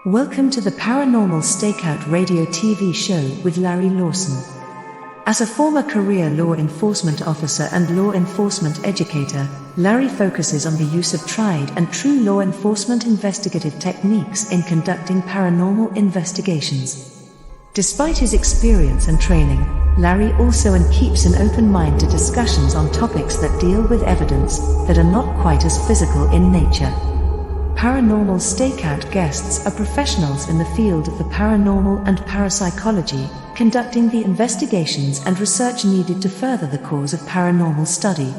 Welcome to the Paranormal Stakeout radio TV show with Larry Lawson. As a former career law enforcement officer and law enforcement educator, Larry focuses on the use of tried and true law enforcement investigative techniques in conducting paranormal investigations. Despite his experience and training, Larry also keeps an open mind to discussions on topics that deal with evidence that are not quite as physical in nature. Paranormal Stakeout guests are professionals in the field of the paranormal and parapsychology, conducting the investigations and research needed to further the cause of paranormal study.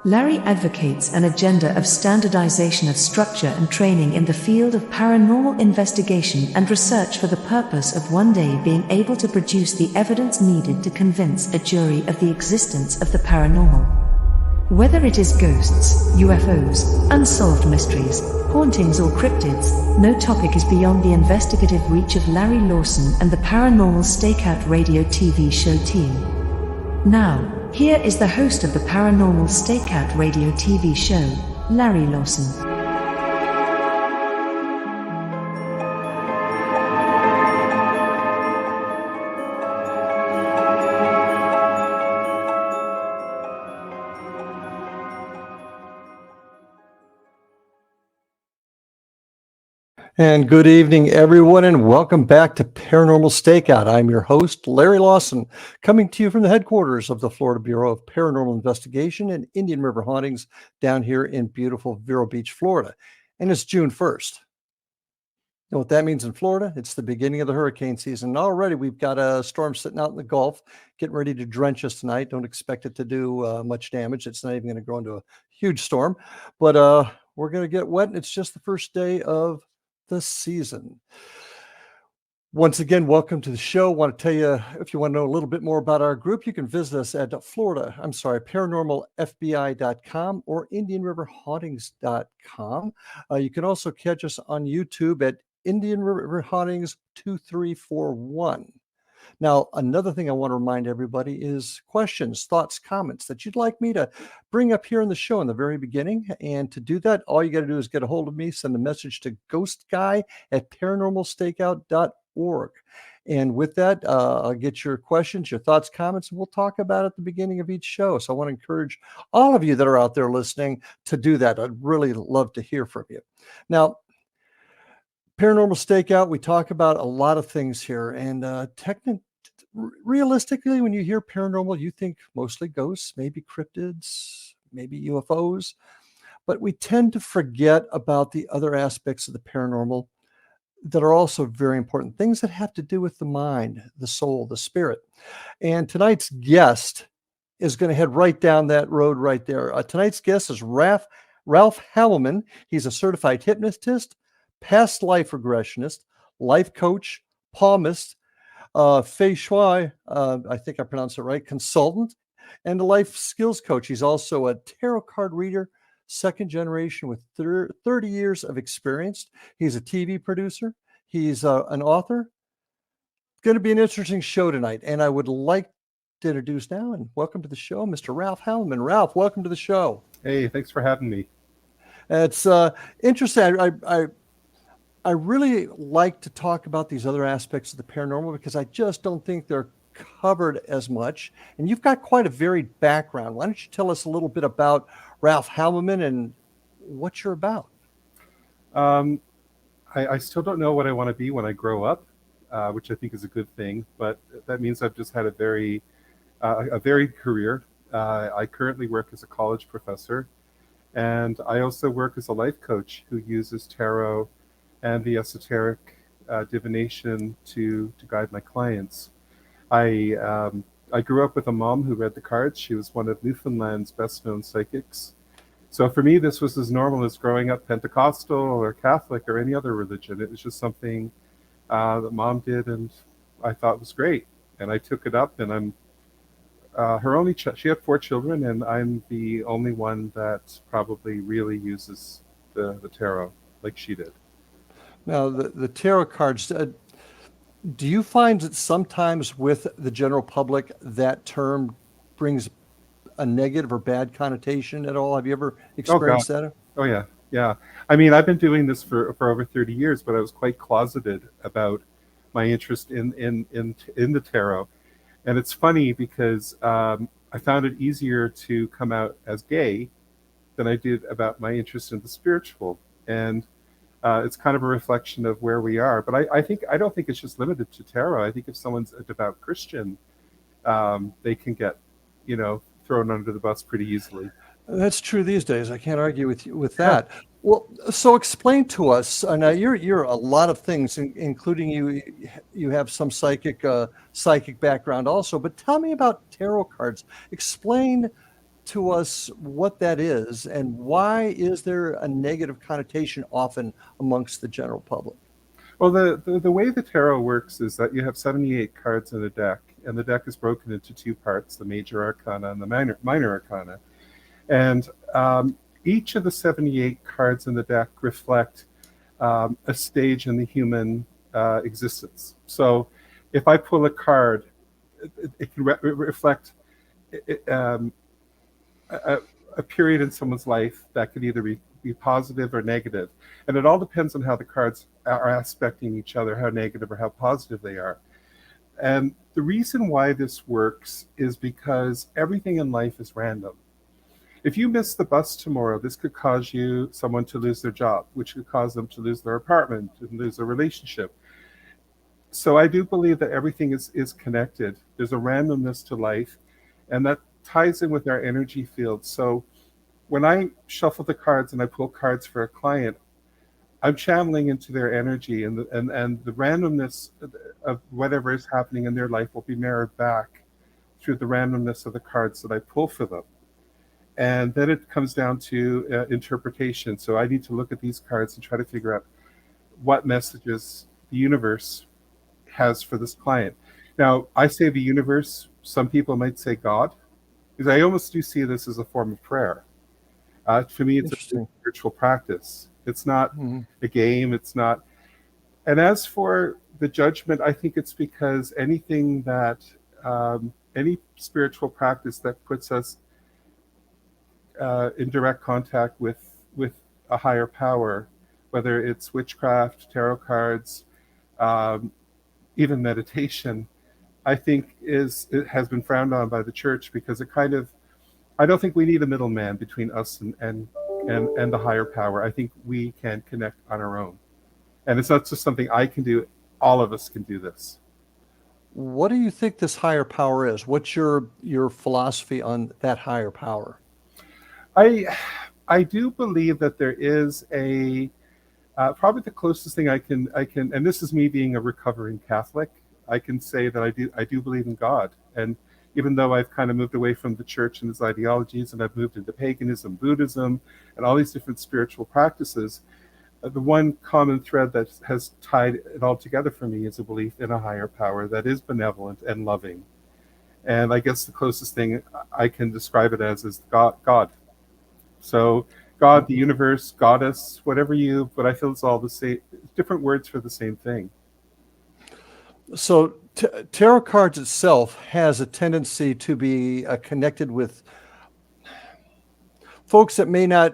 Larry advocates an agenda of standardization of structure and training in the field of paranormal investigation and research for the purpose of one day being able to produce the evidence needed to convince a jury of the existence of the paranormal. Whether it is ghosts, UFOs, unsolved mysteries, hauntings or cryptids, no topic is beyond the investigative reach of Larry Lawson and the Paranormal Stakeout radio TV show team. Now, here is the host of the Paranormal Stakeout radio TV show, Larry Lawson. And good evening, everyone, and welcome back to Paranormal Stakeout. I'm your host, Larry Lawson, coming to you from the headquarters of the Florida Bureau of Paranormal Investigation and Indian River Hauntings down here in beautiful Vero Beach, Florida. And it's June 1st. You know what that means in Florida? It's the beginning of the hurricane season. And already we've got a storm sitting out in the Gulf, getting ready to drench us tonight. Don't expect it to do much damage. It's not even going to grow into a huge storm, but we're going to get wet, and it's just the first day of the season. Once again, welcome to the show. I want to tell you, if you want to know a little bit more about our group, you can visit us at paranormalfbi.com or indianriverhauntings.com. You can also catch us on YouTube at Indian River Hauntings 2341. Now, another thing I want to remind everybody is questions, thoughts, comments that you'd like me to bring up here in the show in the very beginning. And to do that, all you got to do is get a hold of me, send a message to ghostguy@paranormalstakeout.org. And with that, I'll get your questions, your thoughts, comments, and we'll talk about it at the beginning of each show. So I want to encourage all of you that are out there listening to do that. I'd really love to hear from you. Now, Paranormal Stakeout, we talk about a lot of things here, and realistically, when you hear paranormal, you think mostly ghosts, maybe cryptids, maybe UFOs, but we tend to forget about the other aspects of the paranormal that are also very important, things that have to do with the mind, the soul, the spirit. And tonight's guest is going to head right down that road right there. Tonight's guest is Ralph HAMELMANN. He's a certified hypnotist, past life regressionist, life coach, palmist, Feng Shui, I think I pronounced it right, consultant, and a life skills coach. He's also a tarot card reader, second generation with 30 years of experience. He's a TV producer. He's an author. It's going to be an interesting show tonight, and I would like to introduce now and welcome to the show, Mr. Ralph HAMELMANN. Ralph, welcome to the show. Hey, thanks for having me. It's interesting. I really like to talk about these other aspects of the paranormal because I just don't think they're covered as much. And you've got quite a varied background. Why don't you tell us a little bit about Ralph HAMELMANN and what you're about? I still don't know what I want to be when I grow up, which I think is a good thing. But that means I've just had a varied career. I currently work as a college professor, and I also work as a life coach who uses tarot and the esoteric divination to guide my clients. I grew up with a mom who read the cards. She was one of Newfoundland's best-known psychics. So for me, this was as normal as growing up Pentecostal or Catholic or any other religion. It was just something that mom did, and I thought was great. And I took it up, and I'm her only child. She had 4 children, and I'm the only one that probably really uses the tarot like she did. Now, the tarot cards, do you find that sometimes with the general public that term brings a negative or bad connotation at all? Have you ever experienced that? Oh, yeah. Yeah. I mean, I've been doing this for over 30 years, but I was quite closeted about my interest in the tarot. And it's funny because I found it easier to come out as gay than I did about my interest in the spiritual. And it's kind of a reflection of where we are. But I don't think it's just limited to tarot. I think if someone's a devout Christian, they can get, thrown under the bus pretty easily. That's true these days. I can't argue with you with Yeah. that. Well, so explain to us. Now you're a lot of things, including you have some psychic background also. But tell me about tarot cards. Explain to us what that is and why is there a negative connotation often amongst the general public? Well, the way the tarot works is that you have 78 cards in a deck, and the deck is broken into two parts: the major arcana and the minor arcana. And each of the 78 cards in the deck reflect a stage in the human existence. So if I pull a card, it can reflect a, a period in someone's life that could either be positive or negative. And it all depends on how the cards are aspecting each other, how negative or how positive they are. And the reason why this works is because everything in life is random. If you miss the bus tomorrow, this could cause someone to lose their job, which could cause them to lose their apartment and lose their relationship. So I do believe that everything is connected. There's a randomness to life, and that ties in with our energy field. So when I shuffle the cards and I pull cards for a client, I'm channeling into their energy, and the randomness of whatever is happening in their life will be mirrored back through the randomness of the cards that I pull for them. And then it comes down to interpretation. So I need to look at these cards and try to figure out what messages the universe has for this client. Now, I say the universe, some people might say God, because I almost do see this as a form of prayer. For me, it's a Interesting. spiritual practice. It's not Mhm. a game. It's not. And as for the judgment, I think it's because anything that, any spiritual practice that puts us in direct contact with a higher power, whether it's witchcraft, tarot cards, um, even meditation, I think it has been frowned on by the church because it kind of, I don't think we need a middleman between us and the higher power. I think we can connect on our own, and it's not just something I can do. All of us can do this. What do you think this higher power is? What's your philosophy on that higher power? I I do believe that there is a probably the closest thing I can, and this is me being a recovering Catholic. I can say that I do believe in God, and even though I've kind of moved away from the church and its ideologies, and I've moved into paganism, Buddhism, and all these different spiritual practices, the one common thread that has tied it all together for me is a belief in a higher power that is benevolent and loving. And I guess the closest thing I can describe it as is God. God. So God, the universe, goddess, whatever but I feel it's all the same, different words for the same thing. So tarot cards itself has a tendency to be connected with folks that may not,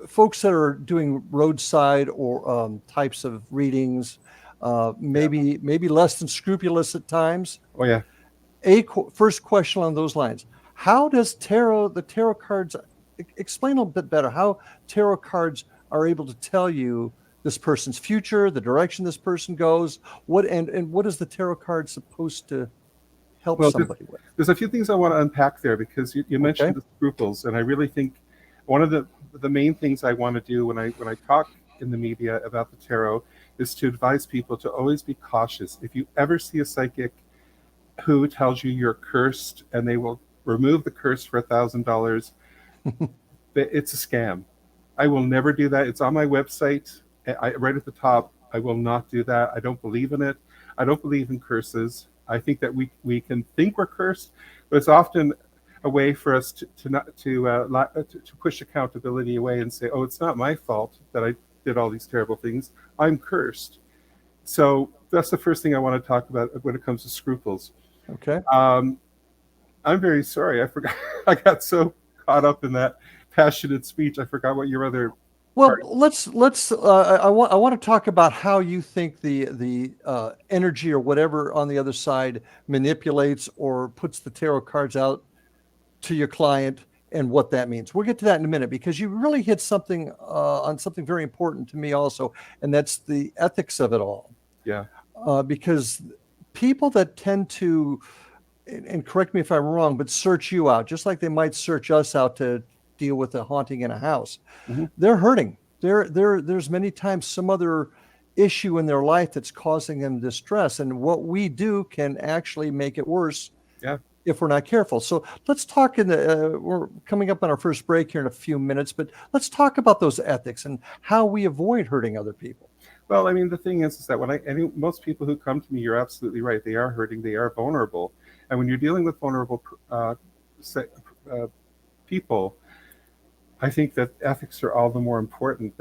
folks that are doing roadside or types of readings, maybe less than scrupulous at times. Oh yeah. First question on those lines: how does the tarot cards explain a little bit better how tarot cards are able to tell you this person's future, the direction this person goes? What is the tarot card supposed to help Well, somebody with? there's a few things I want to unpack there because you mentioned Okay. the scruples, and I really think one of the main things I want to do when I talk in the media about the tarot is to advise people to always be cautious. If you ever see a psychic who tells you you're cursed and they will remove the curse for $1,000, it's a scam. I will never do that. It's on my website. Right at the top, I will not do that. I don't believe in it. I don't believe in curses. I think that we can think we're cursed, but it's often a way for us to push accountability away and say, oh, it's not my fault that I did all these terrible things. I'm cursed. So that's the first thing I want to talk about when it comes to scruples. Okay. I'm very sorry. I forgot. I got so caught up in that passionate speech. I forgot what your other Well, let's. I want to talk about how you think the energy or whatever on the other side manipulates or puts the tarot cards out to your client and what that means. We'll get to that in a minute because you really hit something on something very important to me also, and that's the ethics of it all. Yeah. Because people that tend to, and correct me if I'm wrong, but search you out, just like they might search us out to deal with a haunting in a house, they're hurting. There's many times some other issue in their life that's causing them distress, and what we do can actually make it worse. Yeah. If we're not careful. So let's talk we're coming up on our first break here in a few minutes, but let's talk about those ethics and how we avoid hurting other people. Well, I mean, the thing is that most people who come to me, you're absolutely right. They are hurting. They are vulnerable. And when you're dealing with vulnerable people, I think that ethics are all the more important.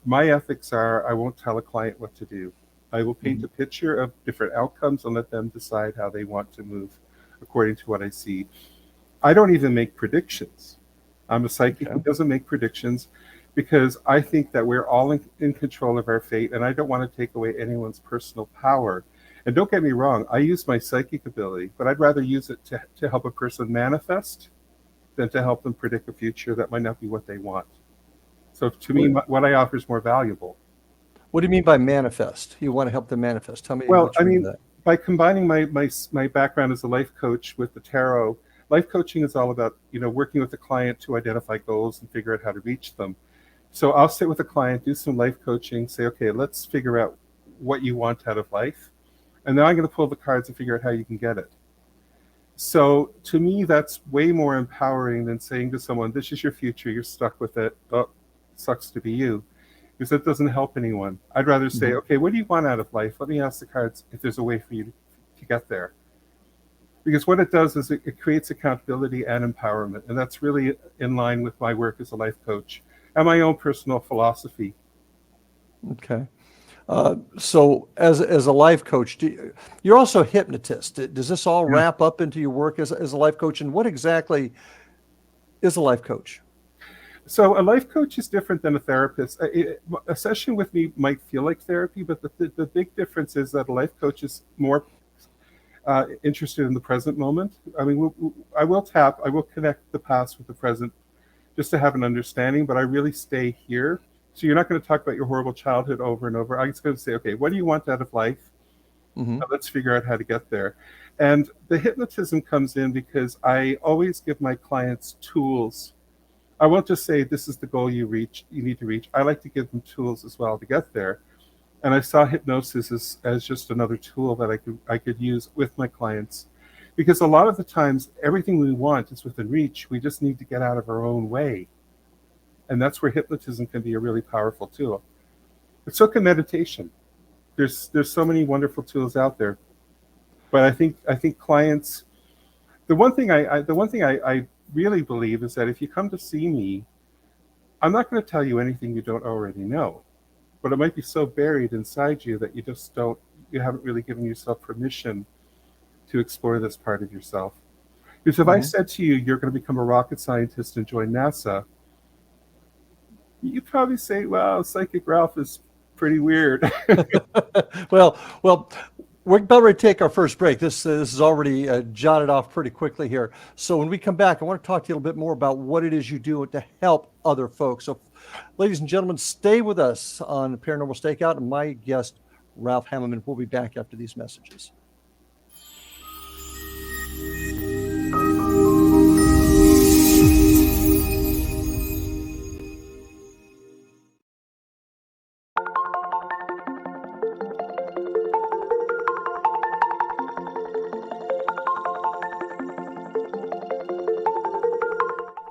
My ethics are, I won't tell a client what to do. I will paint a picture of different outcomes and let them decide how they want to move according to what I see. I don't even make predictions. I'm a psychic who doesn't make predictions because I think that we're all in control of our fate, and I don't want to take away anyone's personal power. And don't get me wrong, I use my psychic ability, but I'd rather use it to help a person manifest than to help them predict a future that might not be what they want. So to me, what I offer is more valuable. What do you mean by manifest? You want to help them manifest? Tell me. Well, I mean, by combining my background as a life coach with the tarot, life coaching is all about, working with the client to identify goals and figure out how to reach them. So I'll sit with a client, do some life coaching, say, okay, let's figure out what you want out of life. And then I'm going to pull the cards and figure out how you can get it. So to me, that's way more empowering than saying to someone, this is your future, you're stuck with it. Oh, sucks to be you. Because that doesn't help anyone. I'd rather say, okay, what do you want out of life? Let me ask the cards if there's a way for you to get there. Because what it does is it creates accountability and empowerment. And that's really in line with my work as a life coach and my own personal philosophy. Okay. So as a life coach, you're also a hypnotist. Does this all wrap up into your work as a life coach? And what exactly is a life coach? So a life coach is different than a therapist. A session with me might feel like therapy, but the big difference is that a life coach is more interested in the present moment. I mean, I will connect the past with the present just to have an understanding, but I really stay here. So you're not going to talk about your horrible childhood over and over. I'm just going to say, okay, what do you want out of life? Let's figure out how to get there. And the hypnotism comes in because I always give my clients tools. I won't just say this is the goal you need to reach. I like to give them tools as well to get there. And I saw hypnosis as just another tool that I could use with my clients. Because a lot of the times, everything we want is within reach. We just need to get out of our own way. And that's where hypnotism can be a really powerful tool. But so can meditation. There's so many wonderful tools out there. But I think clients, the one thing I really believe is that if you come to see me, I'm not going to tell you anything you don't already know, but it might be so buried inside you that you haven't really given yourself permission to explore this part of yourself. Because if I said to you, you're going to become a rocket scientist and join NASA, you'd probably say, wow, Psychic Ralph is pretty weird. Well, we're about ready to take our first break. This is already jotted off pretty quickly here. So when we come back, I want to talk to you a little bit more about what it is you do to help other folks. So ladies and gentlemen, stay with us on Paranormal Stakeout. And my guest, Ralph HAMELMANN, will be back after these messages.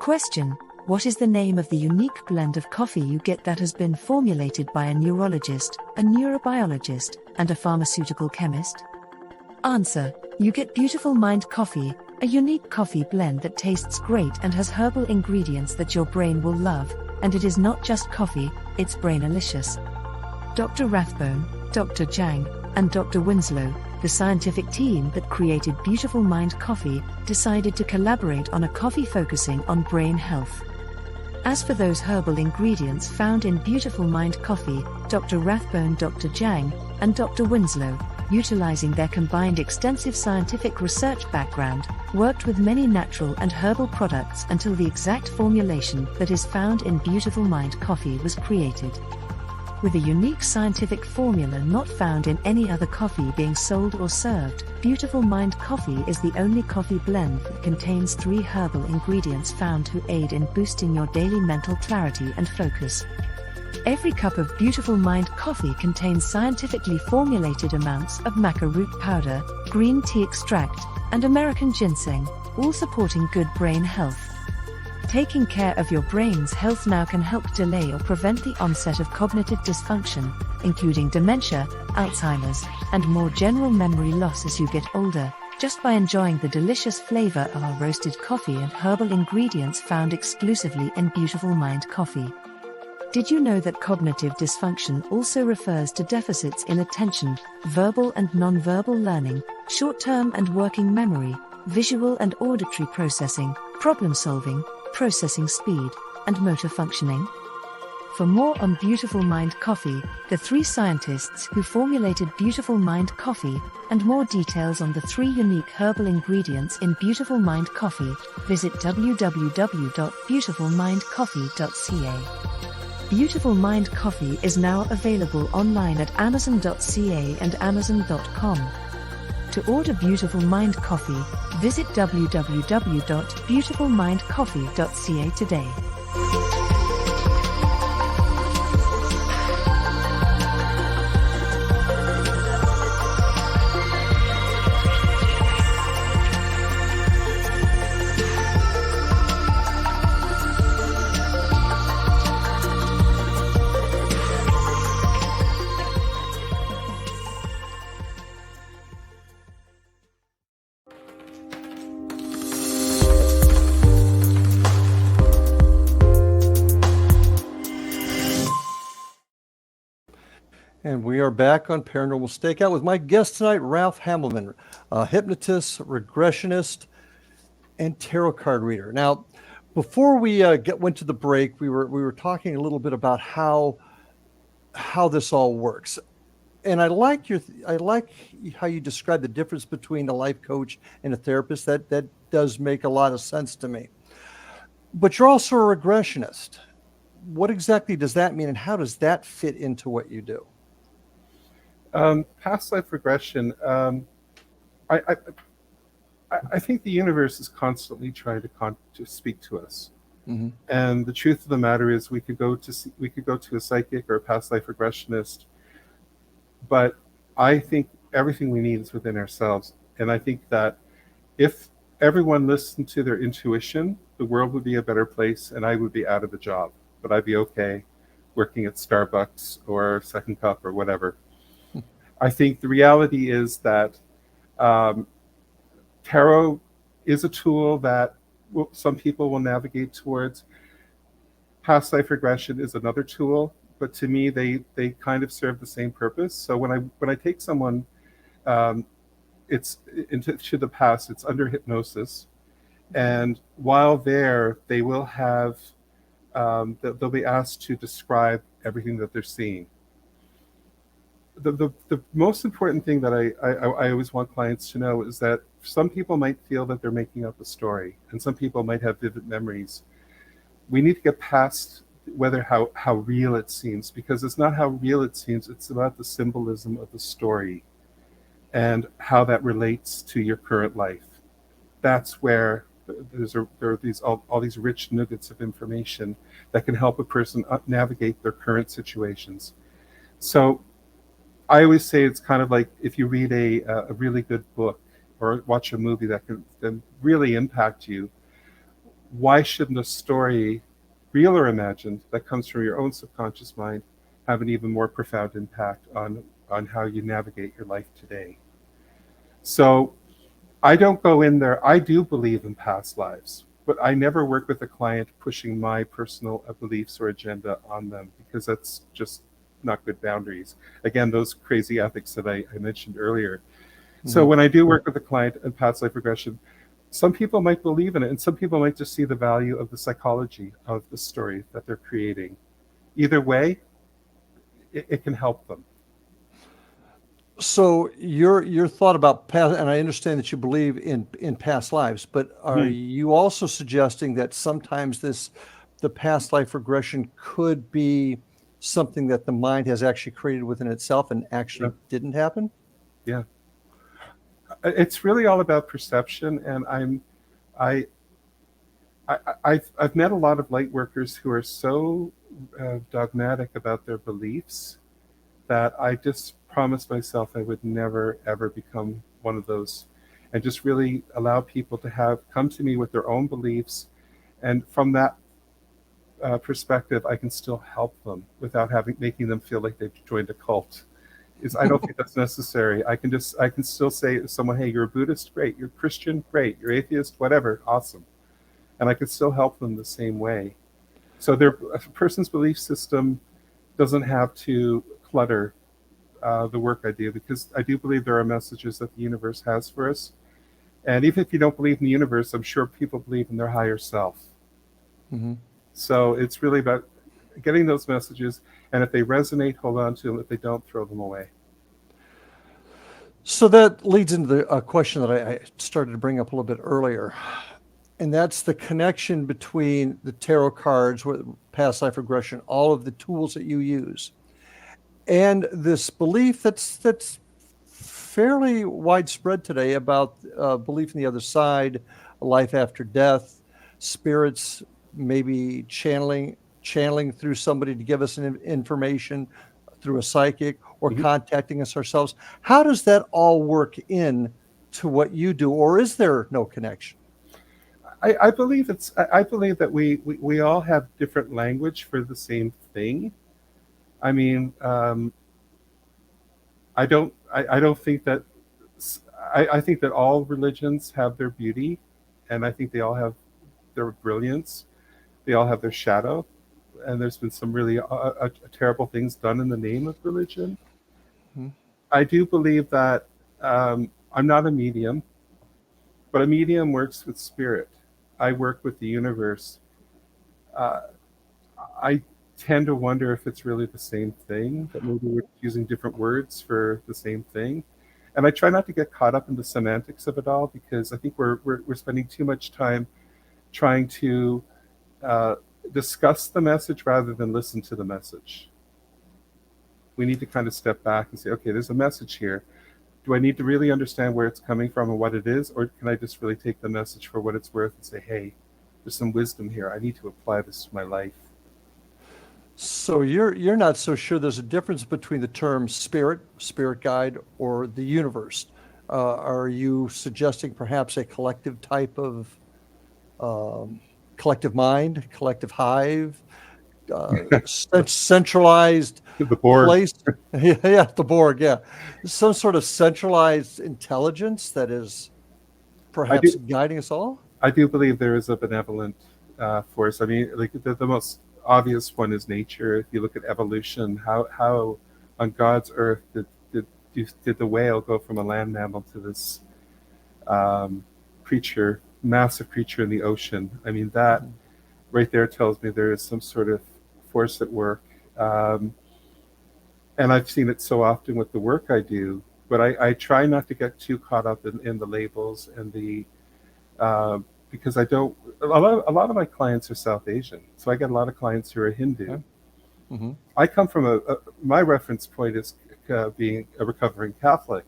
Question: what is the name of the unique blend of coffee you get that has been formulated by a neurologist, a neurobiologist, and a pharmaceutical chemist? Answer: you get Beautiful Mind Coffee, a unique coffee blend that tastes great and has herbal ingredients that your brain will love, and it is not just coffee, it's brainalicious. Dr. Rathbone, Dr. Chang, and Dr. Winslow, the scientific team that created Beautiful Mind Coffee, decided to collaborate on a coffee focusing on brain health. As for those herbal ingredients found in Beautiful Mind Coffee, Dr. Rathbone, Dr. Jang, and Dr. Winslow, utilizing their combined extensive scientific research background, worked with many natural and herbal products until the exact formulation that is found in Beautiful Mind Coffee was created. With a unique scientific formula not found in any other coffee being sold or served, Beautiful Mind Coffee is the only coffee blend that contains 3 herbal ingredients found to aid in boosting your daily mental clarity and focus. Every cup of Beautiful Mind Coffee contains scientifically formulated amounts of maca root powder, green tea extract, and American ginseng, all supporting good brain health. Taking care of your brain's health now can help delay or prevent the onset of cognitive dysfunction, including dementia, Alzheimer's, and more general memory loss as you get older, just by enjoying the delicious flavor of our roasted coffee and herbal ingredients found exclusively in Beautiful Mind Coffee. Did you know that cognitive dysfunction also refers to deficits in attention, verbal and non-verbal learning, short-term and working memory, visual and auditory processing, problem-solving, processing speed, and motor functioning? For more on Beautiful Mind Coffee, the 3 scientists who formulated Beautiful Mind Coffee, and more details on the 3 unique herbal ingredients in Beautiful Mind Coffee, visit www.beautifulmindcoffee.ca. Beautiful Mind Coffee is now available online at amazon.ca and amazon.com. To order Beautiful Mind Coffee, visit www.beautifulmindcoffee.ca today. And we are back on Paranormal Stakeout with my guest tonight, Ralph HAMELMANN, a hypnotist, regressionist, and tarot card reader. Now, before we went to the break, we were talking a little bit about how this all works, and I like how you describe the difference between a life coach and a therapist. That does make a lot of sense to me. But you're also a regressionist. What exactly does that mean, and how does that fit into what you do? Past life regression. I think the universe is constantly trying to speak to us, Mm-hmm. and the truth of the matter is, we could go to a psychic or a past life regressionist, but I think everything we need is within ourselves. And I think that if everyone listened to their intuition, the world would be a better place, and I would be out of a job, but I'd be okay working at Starbucks or Second Cup or whatever. I think the reality is that tarot is a tool that some people will navigate towards. Past life regression is another tool, but to me, they kind of serve the same purpose. So when I take someone, it's into the past, it's under hypnosis, and while there, they will have they'll be asked to describe everything that they're seeing. The most important thing that I always want clients to know is that some people might feel that they're making up a story, and some people might have vivid memories. We need to get past how real it seems, because it's not how real it seems, it's about the symbolism of the story and how that relates to your current life. That's where there are all these rich nuggets of information that can help a person navigate their current situations. So I always say it's kind of like if you read a really good book or watch a movie that can really impact you, why shouldn't a story, real or imagined, that comes from your own subconscious mind have an even more profound impact on how you navigate your life today? So I don't go in there. I do believe in past lives, but I never work with a client pushing my personal beliefs or agenda on them, because that's just not good boundaries. Again, those crazy ethics that I mentioned earlier. Mm-hmm. So when I do work with a client in past life regression, Some people might believe in it, and some people might just see the value of the psychology of the story that they're creating. Either way, it can help them. So your thought about past, and I understand that you believe in past lives, but are you also suggesting that sometimes the past life regression could be something that the mind has actually created within itself and actually didn't happen? Yeah. It's really all about perception, and I've met a lot of light workers who are so dogmatic about their beliefs that I just promised myself I would never ever become one of those, and just really allow people to come to me with their own beliefs, and from that perspective, I can still help them without making them feel like they've joined a cult. I don't think that's necessary. I can still say to someone, hey, you're a Buddhist, great. You're Christian, great. You're atheist, whatever, awesome. And I can still help them the same way. So a person's belief system doesn't have to clutter the work I do, because I do believe there are messages that the universe has for us. And even if you don't believe in the universe, I'm sure people believe in their higher self. Mm-hmm. So it's really about getting those messages, and if they resonate, hold on to them. If they don't, throw them away. So that leads into a question that I started to bring up a little bit earlier, and that's the connection between the tarot cards, with past life regression, all of the tools that you use, and this belief that's fairly widespread today about belief in the other side, life after death, spirits maybe channeling through somebody to give us information through a psychic, or contacting us ourselves. How does that all work in to what you do, or is there no connection? I believe that we all have different language for the same thing. I mean, I don't think that I think that all religions have their beauty, and I think they all have their brilliance. They all have their shadow, and there's been some really terrible things done in the name of religion. Mm-hmm. I do believe that I'm not a medium, but a medium works with spirit. I work with the universe. Uh, I tend to wonder if it's really the same thing, that maybe we're using different words for the same thing. And I try not to get caught up in the semantics of it all, because I think we're spending too much time trying to uh, discuss the message rather than listen to the message. We need to kind of step back and say, okay, there's a message here. Do I need to really understand where it's coming from and what it is, or can I just really take the message for what it's worth and say, hey, there's some wisdom here. I need to apply this to my life. So you're not so sure there's a difference between the term spirit guide, or the universe. Are you suggesting perhaps a collective type of collective mind, collective hive, centralized The Borg. place? Yeah, the Borg. Yeah, some sort of centralized intelligence that is perhaps guiding us all. I do believe there is a benevolent force. I mean, like the most obvious one is nature. If you look at evolution, how on God's earth did the whale go from a land mammal to this creature, massive creature in the ocean? I mean, that right there tells me there is some sort of force at work. And I've seen it so often with the work I do, but I try not to get too caught up in the labels and the because I don't. A lot of my clients are South Asian, so I get a lot of clients who are Hindu. Okay. Mm-hmm. I come from my reference point is being a recovering Catholic.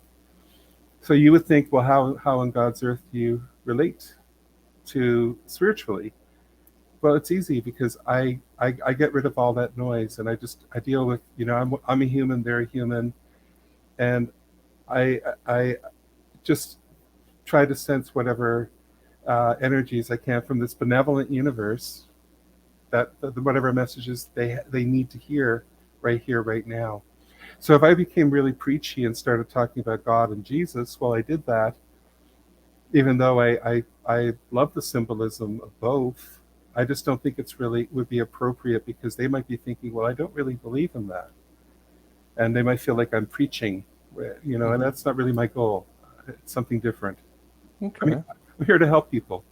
So you would think, well, how on God's earth do you relate to spiritually? Well, it's easy, because I get rid of all that noise, and I deal with, I'm a human, they're a human, and I just try to sense whatever energies I can from this benevolent universe, that whatever messages they need to hear right here, right now. So if I became really preachy and started talking about God and Jesus, well, I did that, even though I love the symbolism of both. I just don't think would be appropriate, because they might be thinking, well, I don't really believe in that, and they might feel like I'm preaching, and that's not really my goal. It's something different. Okay. I mean, I'm here to help people.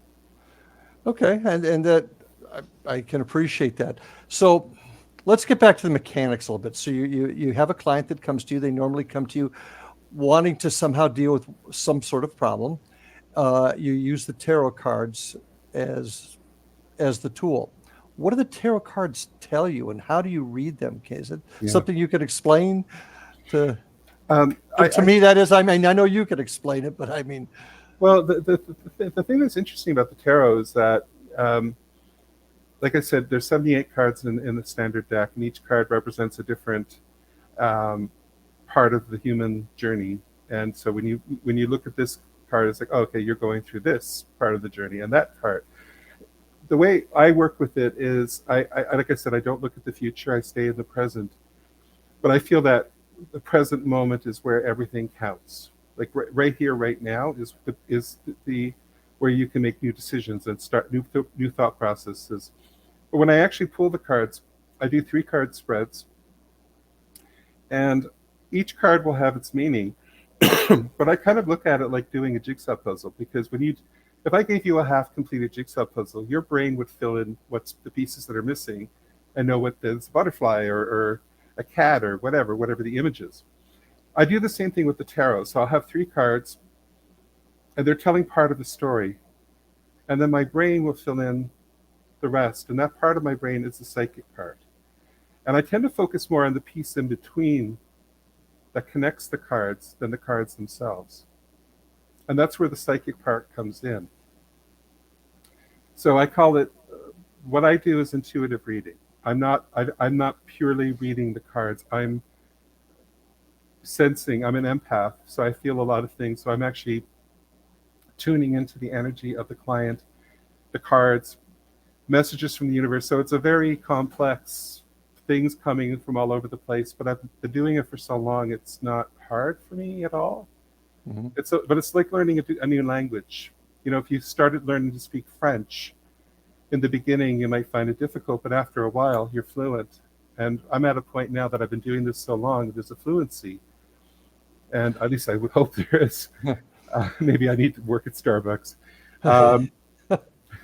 Okay, and that I can appreciate that. So let's get back to the mechanics a little bit. So you have a client that comes to you. They normally come to you wanting to somehow deal with some sort of problem. You use the tarot cards as the tool. What do the tarot cards tell you, and how do you read them? Is it Yeah. something you could explain to? To I me, that is. I mean, I know you could explain it, but I mean, well, the thing that's interesting about the tarot is that, like I said, there's 78 cards in the standard deck, and each card represents a different um, part of the human journey. And so when you look at this card, it's like, oh, okay, you're going through this part of the journey, and that part. The way I work with it is, I like I said, I don't look at the future. I stay in the present. But I feel that the present moment is where everything counts. Like right here, right now, is the where you can make new decisions and start new thought processes. But when I actually pull the cards, I do 3 card spreads, and each card will have its meaning. But I kind of look at it like doing a jigsaw puzzle, because if I gave you a half completed jigsaw puzzle, your brain would fill in what's the pieces that are missing, and know what this butterfly or a cat or whatever the image is. I do the same thing with the tarot. So I'll have 3 cards, and they're telling part of the story, and then my brain will fill in the rest, and that part of my brain is the psychic part. And I tend to focus more on the piece in between that connects the cards than the cards themselves. And that's where the psychic part comes in. So I call it, what I do is intuitive reading. I'm not purely reading the cards. I'm sensing. I'm an empath, so I feel a lot of things. So I'm actually tuning into the energy of the client, the cards, messages from the universe. So it's a very complex things coming from all over the place. But I've been doing it for so long, it's not hard for me at all. mm-hmm. But it's like learning a new language. You know, if you started learning to speak French, in the beginning you might find it difficult, but after a while you're fluent. And I'm at a point now that I've been doing this so long, there's a fluency, and at least I would hope there is. Maybe I need to work at Starbucks, um,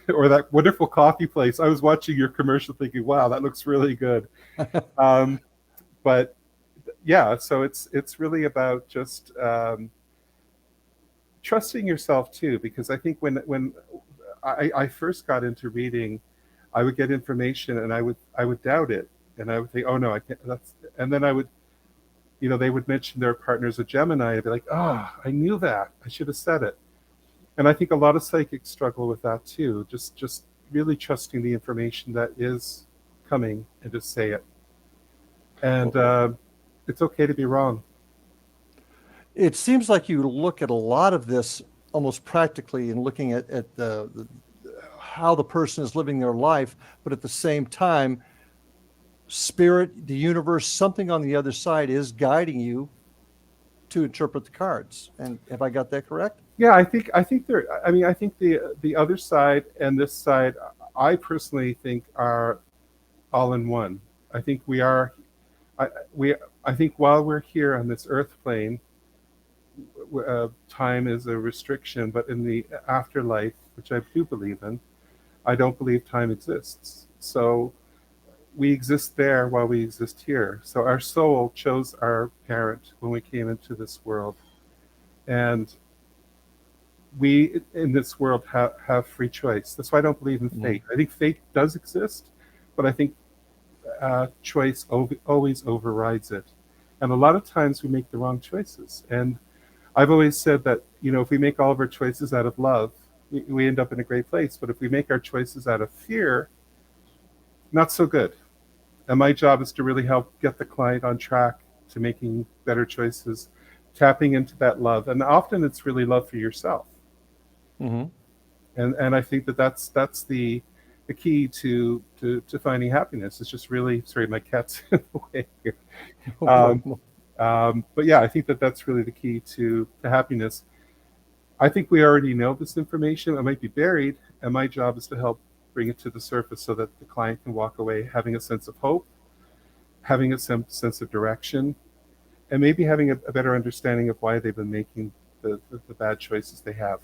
or that wonderful coffee place. I was watching your commercial thinking, wow, that looks really good. Um, but yeah, so it's really about just trusting yourself too, because I think when I first got into reading, I would get information and I would doubt it, and I would think, oh no, I can't. And then I would, they would mention their partner's a Gemini. I'd be like, I knew that. I should have said it. And I think a lot of psychics struggle with that too. Just really trusting the information that is coming and just say it. And it's okay to be wrong. It seems like you look at a lot of this almost practically and looking at the how the person is living their life, but at the same time, spirit, the universe, something on the other side is guiding you to interpret the cards. And have I got that correct? Yeah, I think there. I mean, I think the other side and this side, I personally think, are all in one. I think we are. I think while we're here on this earth plane, time is a restriction, but in the afterlife, which I do believe in, I don't believe time exists. So we exist there while we exist here. So our soul chose our parent when we came into this world, and we in this world have free choice. That's why I don't believe in fate. I think fate does exist, but I think choice always overrides it. And a lot of times we make the wrong choices. And I've always said that, if we make all of our choices out of love, we end up in a great place. But if we make our choices out of fear, not so good. And my job is to really help get the client on track to making better choices, tapping into that love. And often it's really love for yourself. Mm-hmm. And I think that's the key to finding happiness. It's just really, sorry, my cat's in the way here. But yeah, I think that's really the key to happiness. I think we already know this information. It might be buried, and my job is to help bring it to the surface so that the client can walk away having a sense of hope, having a sense of direction, and maybe having a better understanding of why they've been making the bad choices they have.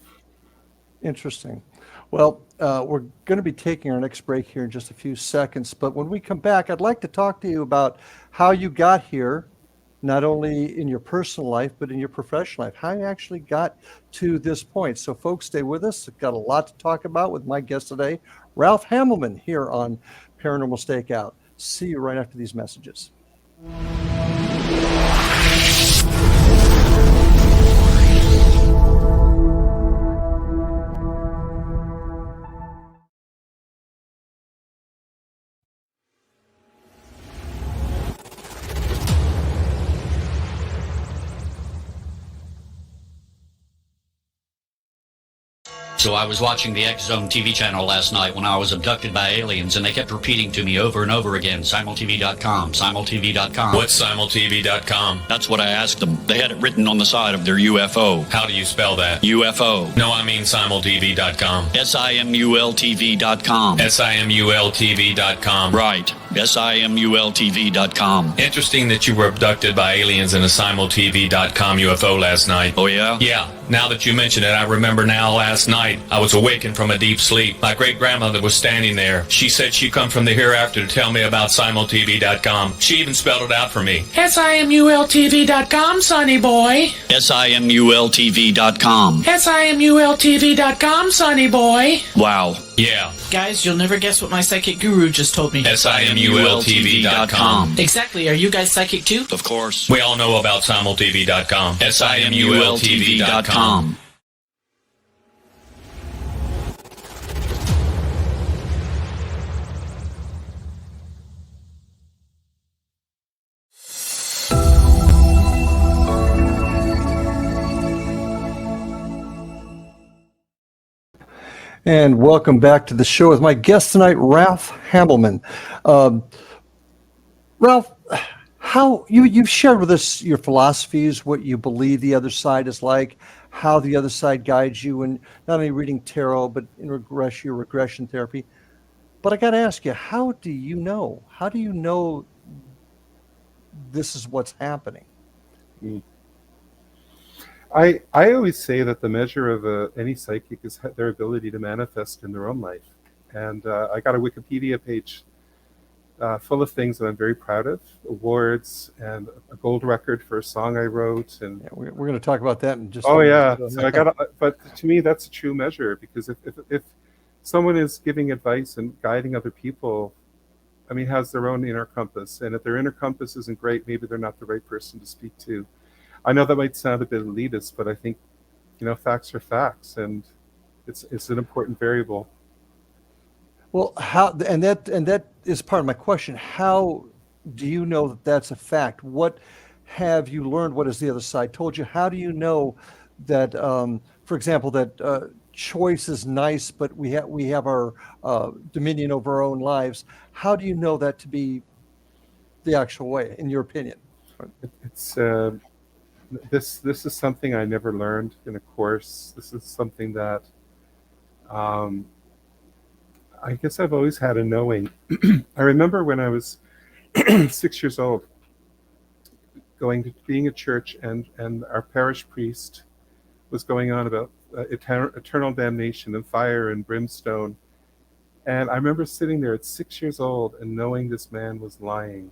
Interesting. Well, we're going to be taking our next break here in just a few seconds. But when we come back, I'd like to talk to you about how you got here, not only in your personal life, but in your professional life, how you actually got to this point. So, folks, stay with us. I've got a lot to talk about with my guest today, Ralph Hamelmann, here on Paranormal Stakeout. See you right after these messages. So I was watching the X Zone TV channel last night when I was abducted by aliens, and they kept repeating to me over and over again, simultv.com, simultv.com. What's simultv.com? That's what I asked them. They had it written on the side of their UFO. How do you spell that? UFO. No, I mean simultv.com. simultv.com. simultv.com. Right. simultv.com. Interesting that you were abducted by aliens in a simultv.com UFO last night. Oh, yeah? Yeah. Now that you mention it, I remember now last night I was awakened from a deep sleep. My great-grandmother was standing there. She said she'd come from the hereafter to tell me about simultv.com. She even spelled it out for me. simultv.com, sonny boy. simultv.com. simultv.com, sonny boy. Wow. Yeah. Guys, you'll never guess what my psychic guru just told me. simultv.com. Exactly. Are you guys psychic too? Of course. We all know about simultv.com. simultv.com. And welcome back to the show with my guest tonight, Ralph Hamelmann. Ralph, how you've shared with us your philosophies, what you believe the other side is like, how the other side guides you in not only reading tarot, but in your regression therapy. But I got to ask you, how do you know? How do you know this is what's happening? I always say that the measure of any psychic is their ability to manifest in their own life. And I got a Wikipedia page full of things that I'm very proud of, awards and a gold record for a song I wrote. And Yeah, we're going to talk about that in just oh a yeah, minute. so but to me that's a true measure, because if someone is giving advice and guiding other people, I mean, has their own inner compass, and if their inner compass isn't great, maybe they're not the right person to speak to. I know that might sound a bit elitist, but I think, facts are facts, and it's an important variable. Well, how and that is part of my question. How do you know that that's a fact? What have you learned? What has the other side told you? How do you know that, for example, that choice is nice, but we have our dominion over our own lives? How do you know that to be the actual way, in your opinion? It's this is something I never learned in a course. This is something that I guess I've always had a knowing. I remember when I was 6 years old, being at church, and our parish priest was going on about eternal damnation and fire and brimstone. And I remember sitting there at 6 years old and knowing this man was lying.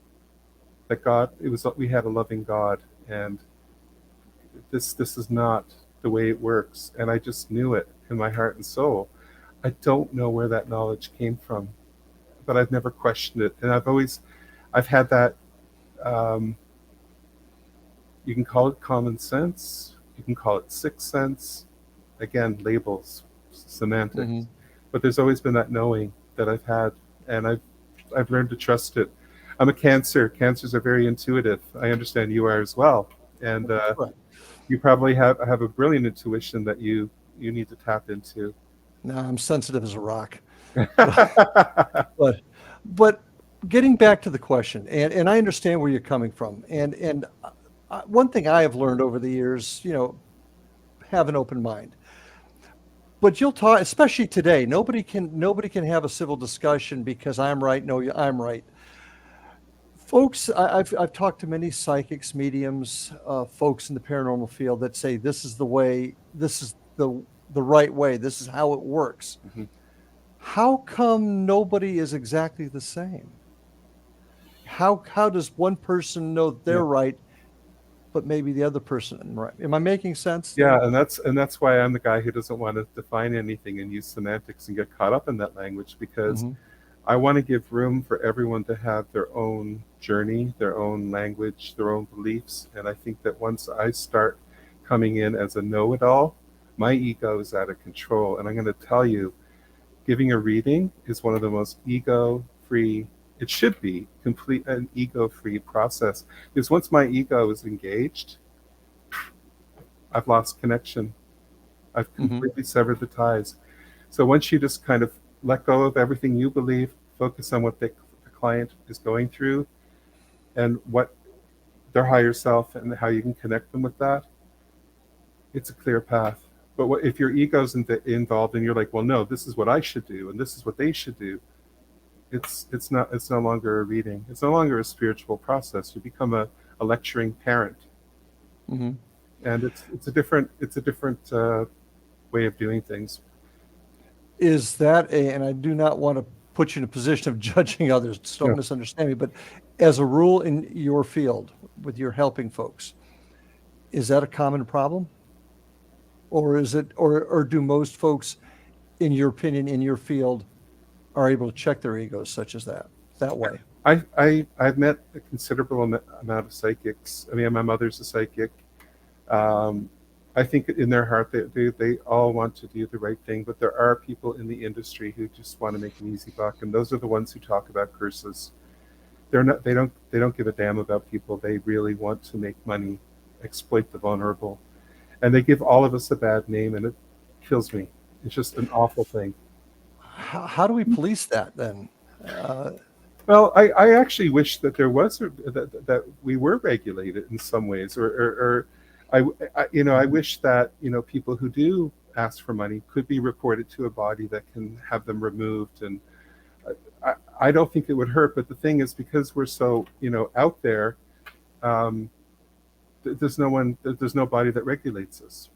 That we had a loving God, and this is not the way it works. And I just knew it in my heart and soul. I don't know where that knowledge came from, but I've never questioned it. And I've had that, you can call it common sense, you can call it sixth sense, again, labels, semantics. Mm-hmm. But there's always been that knowing that I've had, and I've learned to trust it. I'm a Cancer. Cancers are very intuitive. I understand you are as well. And you probably have a brilliant intuition that you need to tap into. No, I'm sensitive as a rock. but getting back to the question, and I understand where you're coming from. And one thing I have learned over the years, have an open mind. But you'll talk, especially today, nobody can have a civil discussion because I'm right. No, I'm right. Folks, I've talked to many psychics, mediums, folks in the paranormal field that say this is the way, this is the the right way. This is how it works. Mm-hmm. How come nobody is exactly the same? How does one person know they're right, but maybe the other person isn't right? Am I making sense? Yeah, and that's why I'm the guy who doesn't want to define anything and use semantics and get caught up in that language, because I want to give room for everyone to have their own journey, their own language, their own beliefs. And I think that once I start coming in as a know-it-all, my ego is out of control. And I'm going to tell you, giving a reading is one of the most ego-free, it should be complete an ego-free process. Because once my ego is engaged, I've lost connection. I've completely severed the ties. So once you just kind of let go of everything you believe, focus on what the client is going through and what their higher self and how you can connect them with that, it's a clear path. But if your ego's involved and you're like, well, no, this is what I should do and this is what they should do, it's no longer a reading. It's no longer a spiritual process. You become a lecturing parent. And it's a different way of doing things. Is that and I do not want to put you in a position of judging others, so don't misunderstand me, but as a rule in your field with your helping folks, is that a common problem? Or is it, or do most folks, in your opinion, in your field, are able to check their egos such as that way? I've met a considerable amount of psychics. I mean, my mother's a psychic. I think in their heart they all want to do the right thing, but there are people in the industry who just want to make an easy buck, and those are the ones who talk about curses. They don't give a damn about people. They really want to make money, exploit the vulnerable, and they give all of us a bad name, and it kills me. It's just an awful thing. How do we police that then? Well, I actually wish that there was that we were regulated in some ways, or I wish that people who do ask for money could be reported to a body that can have them removed. And I don't think it would hurt. But the thing is, because we're so out there, there's no body that regulates us.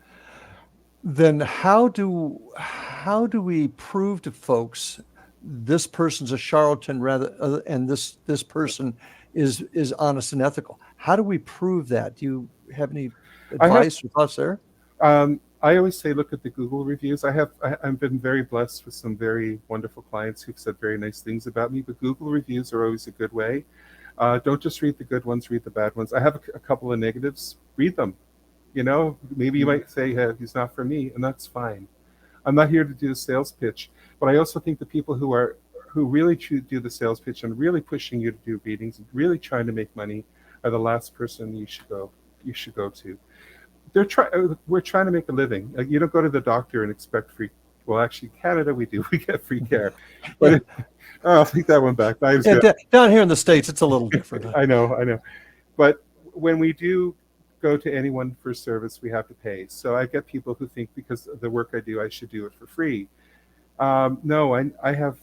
Then how do we prove to folks this person's a charlatan and this person is honest and ethical? How do we prove that? Do you have any advice or thoughts there? I always say, look at the Google reviews. I've been very blessed with some very wonderful clients who've said very nice things about me, but Google reviews are always a good way. Don't just read the good ones, read the bad ones. I have a couple of negatives, read them. Maybe you might say, hey, he's not for me, and that's fine. I'm not here to do a sales pitch, but I also think the people who really do the sales pitch and really pushing you to do readings, really trying to make money, are the last person you should go to. We're trying to make a living. You don't go to the doctor and expect free. Well, actually, Canada we do. We get free care. But I'll take that one back. Down here in the States, it's a little different. I know. But when we do go to anyone for service, we have to pay. So I get people who think because of the work I do, I should do it for free. No, I have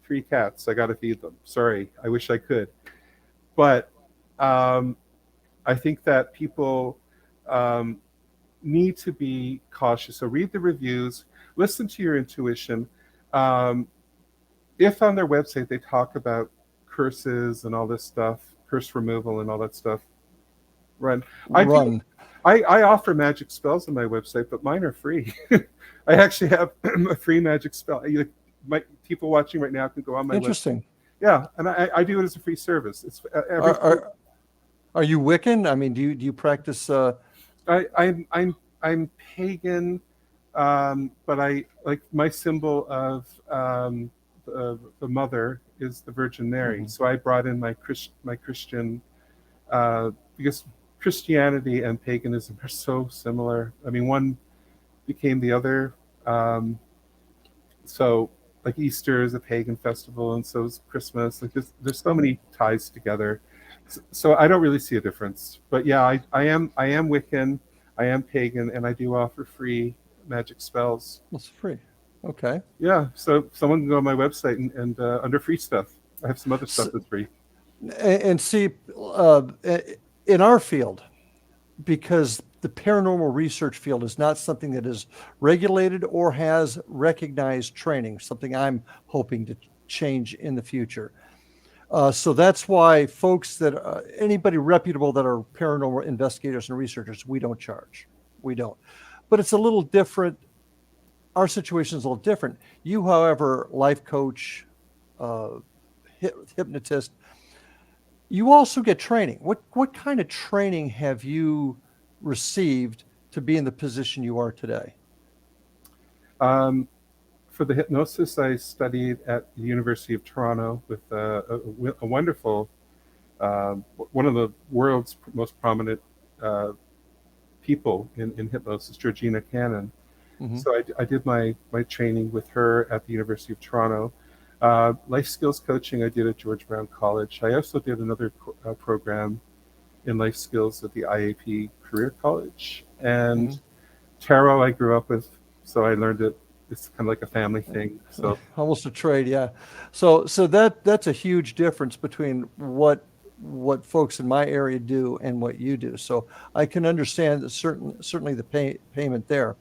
3 cats. I got to feed them. Sorry, I wish I could. But I think that people need to be cautious. So read the reviews, listen to your intuition. If on their website they talk about curses and all this stuff, curse removal and all that stuff, run. I offer magic spells on my website, but mine are free. I actually have a free magic spell. People watching right now can go on my Interesting. website. Yeah, and I do it as a free service. It's Are you Wiccan? I mean, do you practice? I'm pagan, but I like my symbol of the mother is the Virgin Mary. So I brought in my Christian because Christianity and paganism are so similar. I mean, one became the other. So like Easter is a pagan festival, and so is Christmas. Like there's so many ties together. So I don't really see a difference. But yeah, I am Wiccan, I am pagan, and I do offer free magic spells. It's free. Okay. Yeah. So someone can go on my website and under free stuff, I have some other stuff that's free. And see, in our field, because the paranormal research field is not something that is regulated or has recognized training, something I'm hoping to change in the future. So that's why folks that anybody reputable that are paranormal investigators and researchers, we don't charge. We don't. But it's a little different. Our situation is a little different. You, however, life coach, hypnotist, you also get training. What kind of training have you received to be in the position you are today? For the hypnosis, I studied at the University of Toronto with a wonderful, one of the world's most prominent people in hypnosis, Georgina Cannon. Mm-hmm. So I did my training with her at the University of Toronto. Life skills coaching I did at George Brown College. I also did another program in life skills at the IAP Career College. And Mm-hmm. tarot I grew up with, so I learned it. It's kind of like a family thing. So Almost a trade, yeah. So that's a huge difference between what folks in my area do and what you do. So I can understand that certainly the payment there.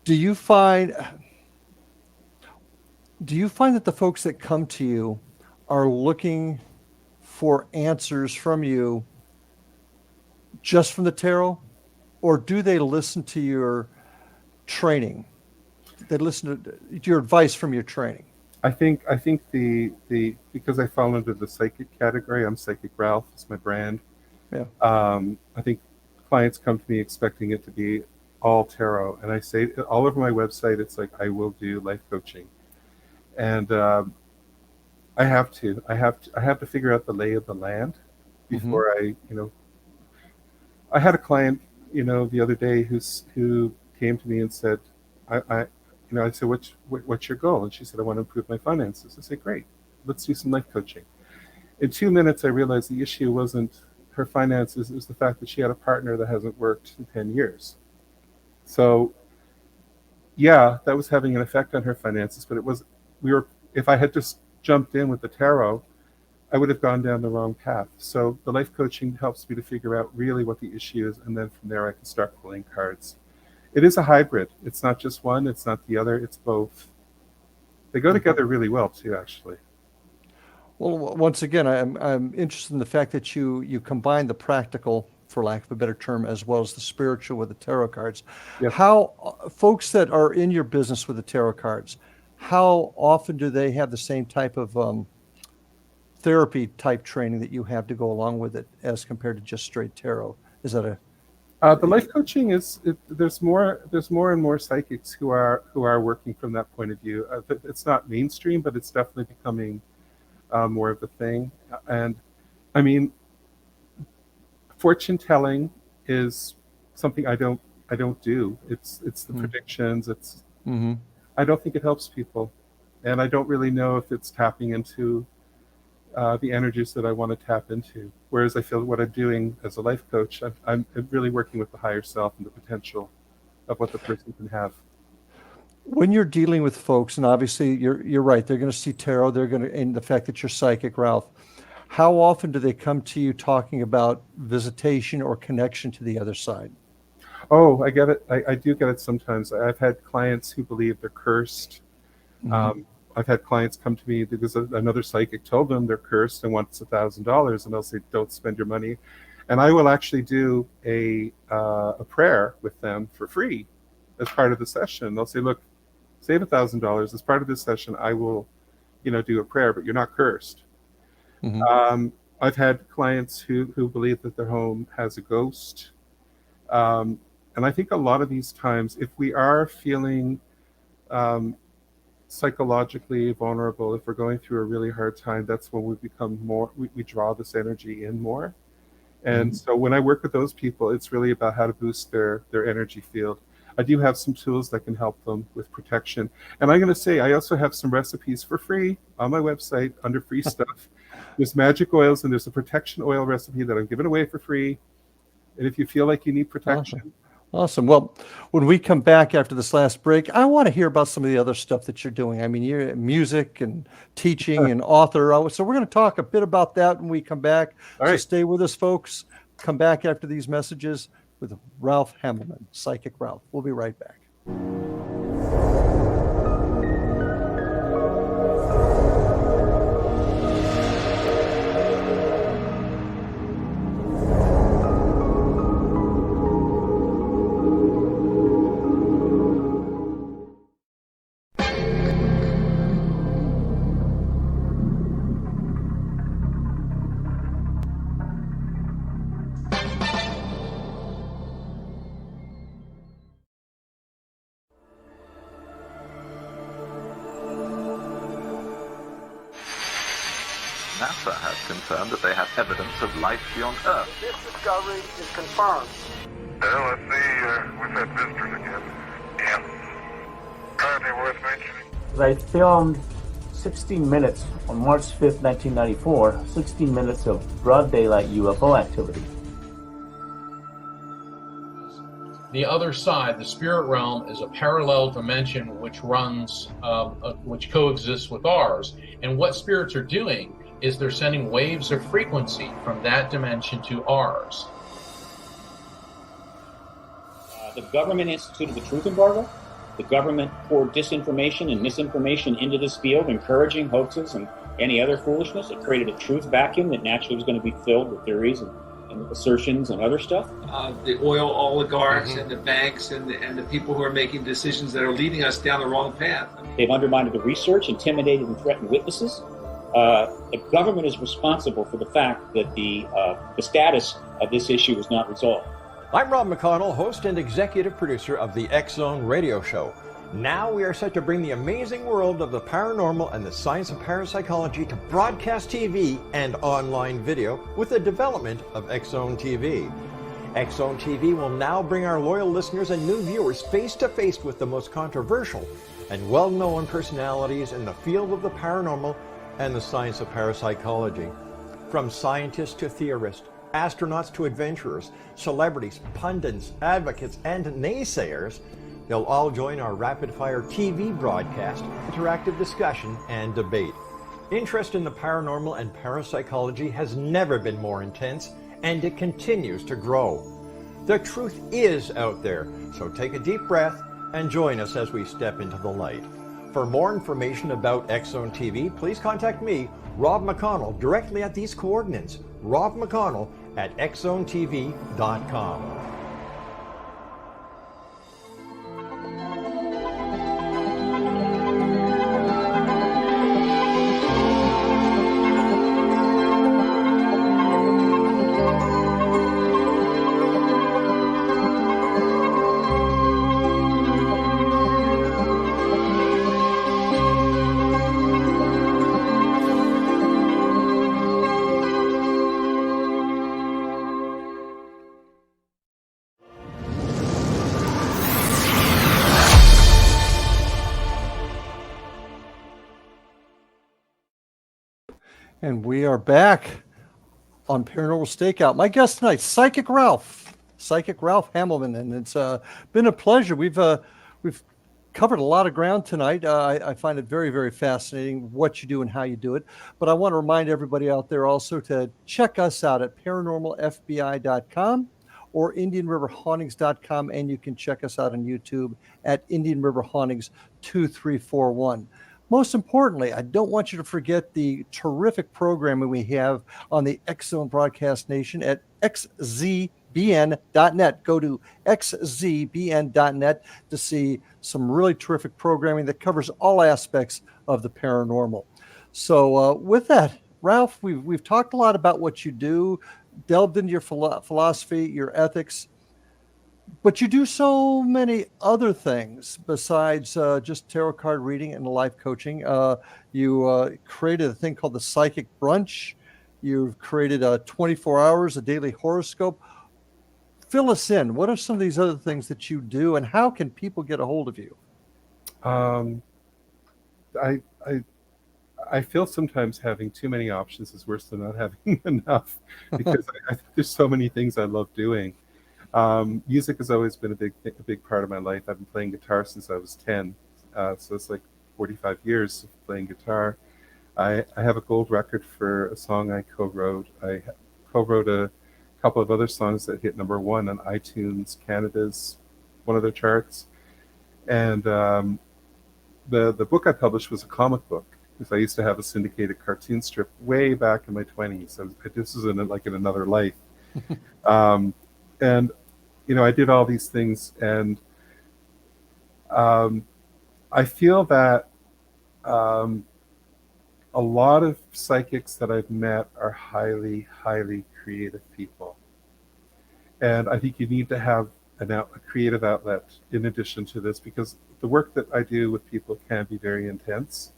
Do you find that the folks that come to you are looking for answers from you just from the tarot, or do they listen to your training? They listen to your advice from your training? I think the because I fall under the psychic category, I'm Psychic Ralph, it's my brand. Yeah. I think clients come to me expecting it to be all tarot, and I say all over my website, it's like I will do life coaching, and I have to figure out the lay of the land before I had a client, the other day who came to me and said, I said, what's your goal? And she said, I want to improve my finances. I said, great, let's do some life coaching. In 2 minutes, I realized the issue wasn't her finances, it was the fact that she had a partner that hasn't worked in 10 years. So yeah, that was having an effect on her finances, but if I had just jumped in with the tarot, I would have gone down the wrong path. So the life coaching helps me to figure out really what the issue is, and then from there I can start pulling cards. It is a hybrid. It's not just one, it's not the other, it's both. They go together really well too, actually. Well, once again, I'm interested in the fact that you combine the practical, for lack of a better term, as well as the spiritual with the tarot cards. Yes. How folks that are in your business with the tarot cards, how often do they have the same type of therapy type training that you have to go along with it as compared to just straight tarot? Is that the life coaching there's more and more psychics who are working from that point of view. It's not mainstream, but it's definitely becoming more of a thing. And I mean, fortune telling is something I don't do. It's the predictions. I don't think it helps people, and I don't really know if it's tapping into the energies that I want to tap into. Whereas I feel what I'm doing as a life coach, I'm really working with the higher self and the potential of what the person can have. when you're dealing with folks, and obviously you're right, they're going to see tarot, and the fact that you're psychic, Ralph, how often do they come to you talking about visitation or connection to the other side? Oh, I get it. I do get it sometimes. I've had clients who believe they're cursed. I've had clients come to me because another psychic told them they're cursed and wants $1,000, and they'll say, "Don't spend your money." And I will actually do a prayer with them for free as part of the session. They'll say, "Look, save $1,000 as part of this session. I will, do a prayer, but you're not cursed." I've had clients who believe that their home has a ghost. And I think a lot of these times, if we are feeling psychologically vulnerable, if we're going through a really hard time, that's when we become more, we draw this energy in more. And so when I work with those people, it's really about how to boost their energy field. I do have some tools that can help them with protection. And I'm going to say, I also have some recipes for free on my website under free stuff. There's magic oils and there's a protection oil recipe that I'm giving away for free. And if you feel like you need protection. Awesome. Well, when we come back after this last break, I want to hear about some of the other stuff that you're doing. I mean, you're music and teaching and author. So we're going to talk a bit about that when we come back. All right. So stay with us, folks. Come back after these messages. with Ralph Hamelmann, Psychic Ralph. We'll be right back. NASA has confirmed that they have evidence of life beyond Earth. This discovery is confirmed. Well, let's see, we've had visitors again. Yeah. Anything worth mentioning? I filmed 16 minutes on March 5th, 1994, 16 minutes of broad daylight UFO activity. The other side, the spirit realm, is a parallel dimension which runs, which coexists with ours. And what spirits are doing is they're sending waves of frequency from that dimension to ours. The government instituted the truth embargo. The government poured disinformation and misinformation into this field, encouraging hoaxes and any other foolishness. It created a truth vacuum that naturally was going to be filled with theories and assertions and other stuff. The oil oligarchs and the banks and the people who are making decisions that are leading us down the wrong path. They've undermined the research, intimidated and threatened witnesses. The government is responsible for the fact that the status of this issue was not resolved. I'm Rob McConnell, host and executive producer of the X Zone radio show. Now we are set to bring the amazing world of the paranormal and the science of parapsychology to broadcast TV and online video with the development of X Zone TV. X Zone TV will now bring our loyal listeners and new viewers face to face with the most controversial and well-known personalities in the field of the paranormal and the science of parapsychology. From scientists to theorists, astronauts to adventurers, celebrities, pundits, advocates, and naysayers, they'll all join our rapid-fire TV broadcast, interactive discussion, and debate. Interest in the paranormal and parapsychology has never been more intense, and it continues to grow. The truth is out there, so take a deep breath and join us as we step into the light. For more information about X Zone TV, please contact me, Rob McConnell, directly at these coordinates, Rob McConnell at xzonetv.com. And we are back on Paranormal Stakeout. My guest tonight, Psychic Ralph Hamelmann, and it's been a pleasure. We've covered a lot of ground tonight. I find it very, very fascinating what you do and how you do it. But I want to remind everybody out there also to check us out at paranormalfbi.com or indianriverhauntings.com, and you can check us out on YouTube at Indian River Hauntings 2341. Most importantly, I don't want you to forget the terrific programming we have on the X Zone Broadcast Nation at xzbn.net. Go to xzbn.net to see some really terrific programming that covers all aspects of the paranormal. So with that, Ralph, we've talked a lot about what you do, delved into your philosophy, your ethics, but you do so many other things besides just tarot card reading and life coaching. You created a thing called the Psychic Brunch. You've created 24 hours, a daily horoscope. Fill us in. What are some of these other things that you do, and how can people get a hold of you? I feel sometimes having too many options is worse than not having enough, because I think there's so many things I love doing. Music has always been a big part of my life. I've been playing guitar since I was 10, so it's like 45 years of playing guitar. I have a gold record for a song I co-wrote. I co-wrote a couple of other songs that hit #1 on iTunes Canada's one of their charts. And the book I published was a comic book, because I used to have a syndicated cartoon strip way back in my 20s. This is in another life. And I did all these things, and I feel that a lot of psychics that I've met are highly, highly creative people. And I think you need to have a creative outlet in addition to this, because the work that I do with people can be very intense.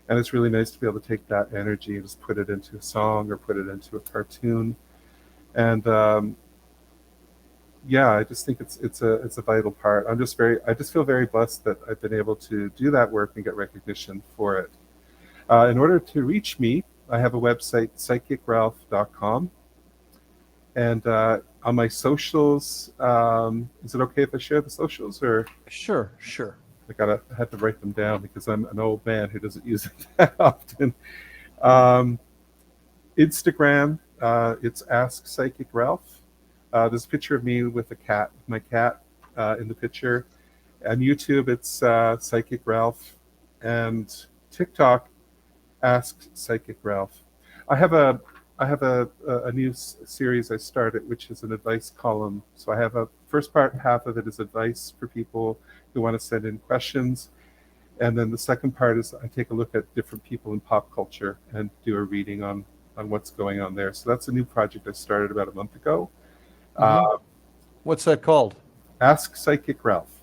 And it's really nice to be able to take that energy and just put it into a song or put it into a cartoon. And I just think it's a vital part. I just feel very blessed that I've been able to do that work and get recognition for it. In order to reach me, I have a website, psychicralph.com. And on my socials, is it okay if I share the socials, or? Sure. I had to write them down because I'm an old man who doesn't use it that often. Instagram, it's Ask Psychic Ralph. There's a picture of me with my cat in the picture. On YouTube, it's Psychic Ralph. And TikTok, Ask Psychic Ralph. I have a new series I started, which is an advice column. So I have first half of it is advice for people who want to send in questions. And then the second part is I take a look at different people in pop culture and do a reading on what's going on there. So that's a new project I started about a month ago. What's that called? Ask Psychic Ralph.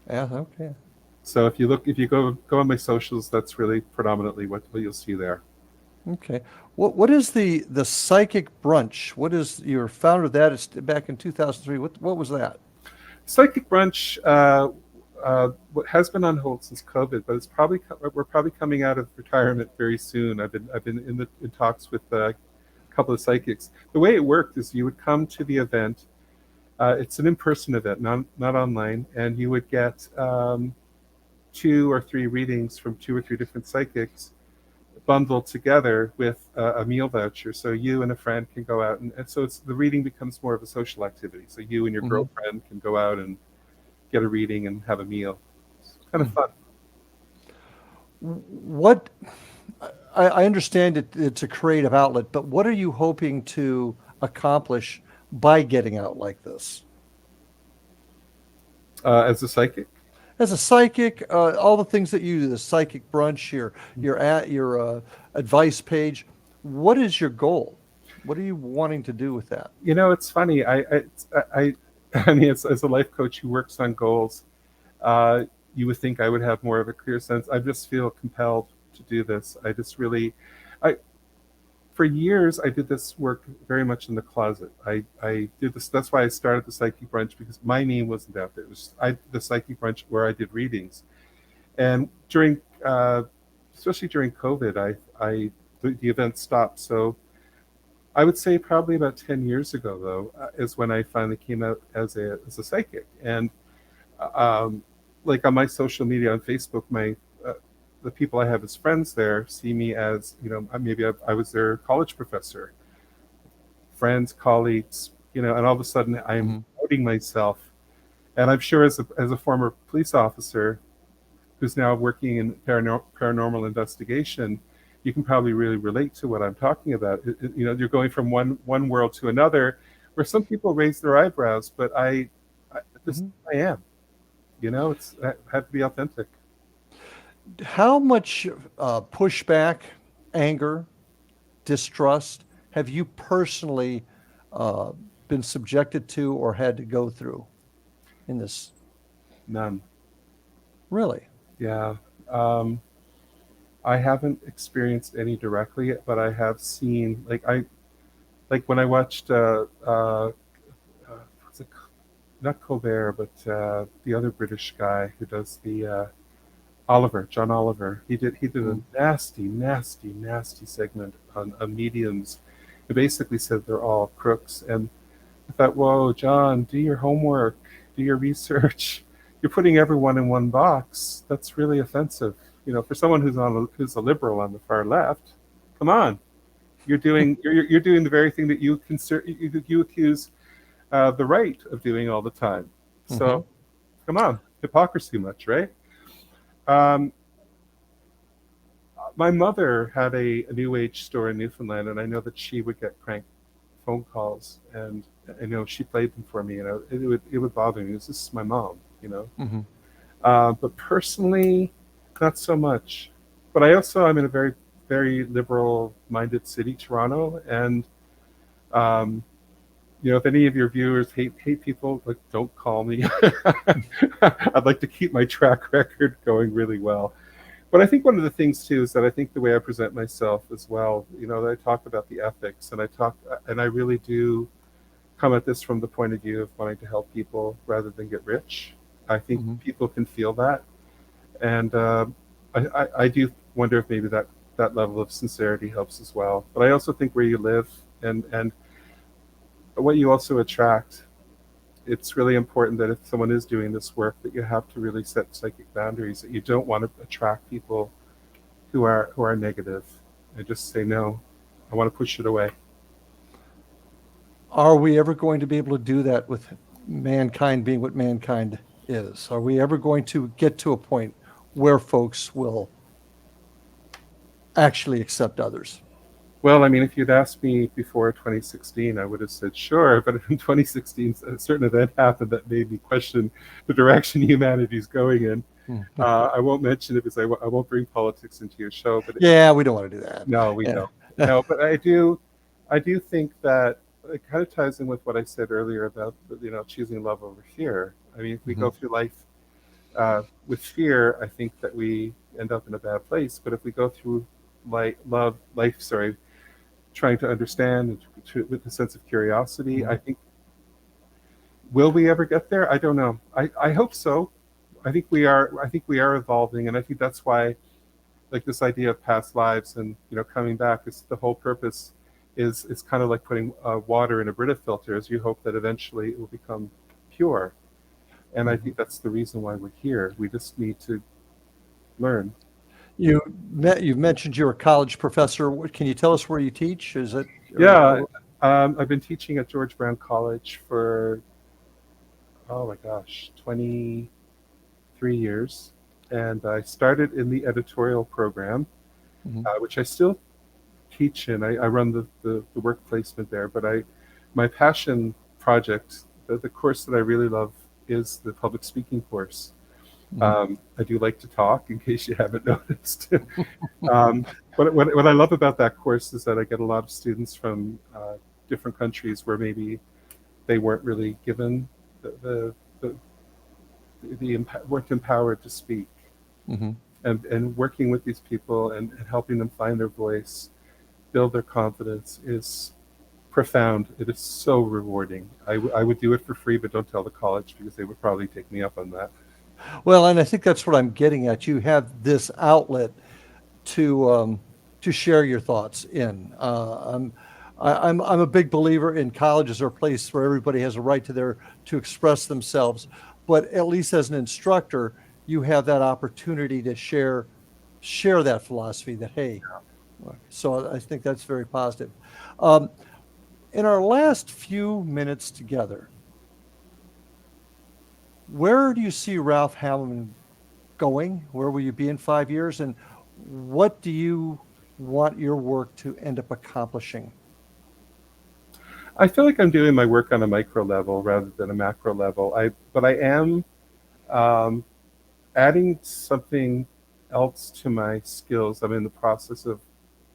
Yeah, okay. So if you go on my socials, that's really predominantly what you'll see there. Okay. What is the Psychic Brunch? What is your founder of that? It's back in 2003. What was that? Psychic Brunch has been on hold since COVID, but we're probably coming out of retirement very soon. I've been in talks with a couple of psychics. The way it worked is you would come to the event. It's an in-person event, not online, and you would get 2 or 3 readings from 2 or 3 different psychics, bundled together with a meal voucher. So you and a friend can go out, and so the reading becomes more of a social activity. So you and your girlfriend can go out and get a reading and have a meal. It's kind of fun. What I understand it's a creative outlet, but what are you hoping to accomplish by getting out like this? As a psychic? As a psychic, all the things that you do, the Psychic Brunch, your advice page, what is your goal? What are you wanting to do with that? It's funny. I mean, as a life coach who works on goals, you would think I would have more of a clear sense. I just feel compelled to do this. For years, I did this work very much in the closet. I did this. That's why I started the Psychic Brunch, because my name wasn't out there. It was the Psychic Brunch where I did readings. And during, especially during COVID, the event stopped. So I would say probably about 10 years ago, though, is when I finally came out as a psychic. And like on my social media on Facebook, the people I have as friends there see me as, maybe I was their college professor, friends, colleagues, and all of a sudden I'm promoting myself. And I'm sure as a former police officer who's now working in paranormal investigation, you can probably really relate to what I'm talking about. You're going from one world to another, where some people raise their eyebrows, but I am. I have to be authentic. How much pushback, anger, distrust have you personally been subjected to or had to go through in this? None. Really? Yeah. I haven't experienced any directly, but I have seen, like when I watched not Colbert, but the other British guy who does the John Oliver. He did a nasty segment on mediums. He basically said they're all crooks, and I thought, whoa, John, do your homework, do your research. You're putting everyone in one box. That's really offensive. For someone who's a liberal on the far left. Come on. You're doing the very thing that you accuse the right of doing all the time. So, come on, hypocrisy much, right? My mother had a New Age store in Newfoundland, and I know that she would get crank phone calls, and she played them for me, and it would bother me. This is my mom, but personally, not so much. But I'm in a very, very liberal-minded city, Toronto, and if any of your viewers hate people, like, don't call me. I'd like to keep my track record going really well. But I think one of the things too is that I think the way I present myself as well, that I talk about the ethics, and I really do come at this from the point of view of wanting to help people rather than get rich. I think people can feel that, and I do wonder if maybe that level of sincerity helps as well. But I also think where you live and what you also attract, it's really important that if someone is doing this work, that you have to really set psychic boundaries, that you don't want to attract people who are negative, and just say, no, I want to push it away. Are we ever going to be able to do that with mankind being what mankind is? Are we ever going to get to a point where folks will actually accept others? Well, I mean, if you'd asked me before 2016, I would have said sure. But in 2016, a certain event happened that made me question the direction humanity's going in. I won't mention it because I won't bring politics into your show. But we don't want to do that. No, we don't. No, but I do think that it kind of ties in with what I said earlier about choosing love over fear. I mean, if we go through life with fear, I think that we end up in a bad place. But if we go through life, trying to understand with a sense of curiosity, I think, will we ever get there? I don't know. I hope so. I think we are evolving, and I think that's why, like, this idea of past lives and coming back, is the whole purpose is kind of like putting water in a Brita filter, as you hope that eventually it will become pure. And I think that's the reason why we're here. We just need to learn. You've mentioned you're a college professor. Can you tell us where you teach? Is it? Yeah, I've been teaching at George Brown College for, 23 years. And I started in the editorial program, which I still teach in. I run the work placement there. But my passion project, the course that I really love, is the public speaking course. I do like to talk, in case you haven't noticed. But what I love about that course is that I get a lot of students from different countries where maybe they weren't really given weren't empowered to speak. And working with these people and helping them find their voice, build their confidence, is profound. It is so rewarding. I would do it for free, but don't tell the college, because they would probably take me up on that. Well, and I think that's what I'm getting at. You have this outlet to share your thoughts in. I'm a big believer in colleges are a place where everybody has a right to express themselves, but at least as an instructor, you have that opportunity to share that philosophy. That so I think that's very positive. In our last few minutes together, where do you see Ralph Hamelmann going? Where will you be in 5 years? And what do you want your work to end up accomplishing? I feel like I'm doing my work on a micro level rather than a macro level. But I am adding something else to my skills. I'm in the process of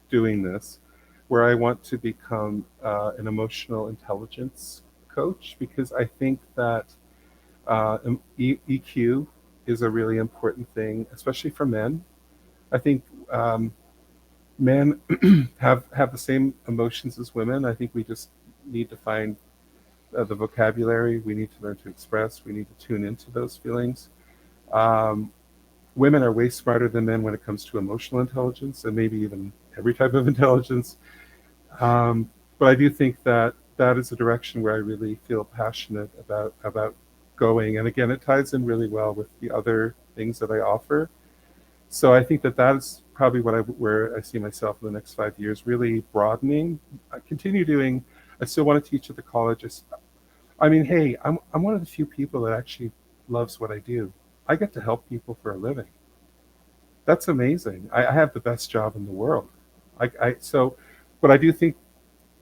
doing this, where I want to become an emotional intelligence coach, because I think that EQ is a really important thing, especially for men. I think men have the same emotions as women. I think we just need to find the vocabulary. We need to learn to express. We need to tune into those feelings. Women are way smarter than men when it comes to emotional intelligence, and maybe even every type of intelligence. But I do think that is a direction where I really feel passionate about going. And again, it ties in really well with the other things that I offer. So I think that is probably where I see myself in the next 5 years, really broadening. I continue doing. I still want to teach at the college. I mean, hey, I'm one of the few people that actually loves what I do. I get to help people for a living. That's amazing. I have the best job in the world. But I do think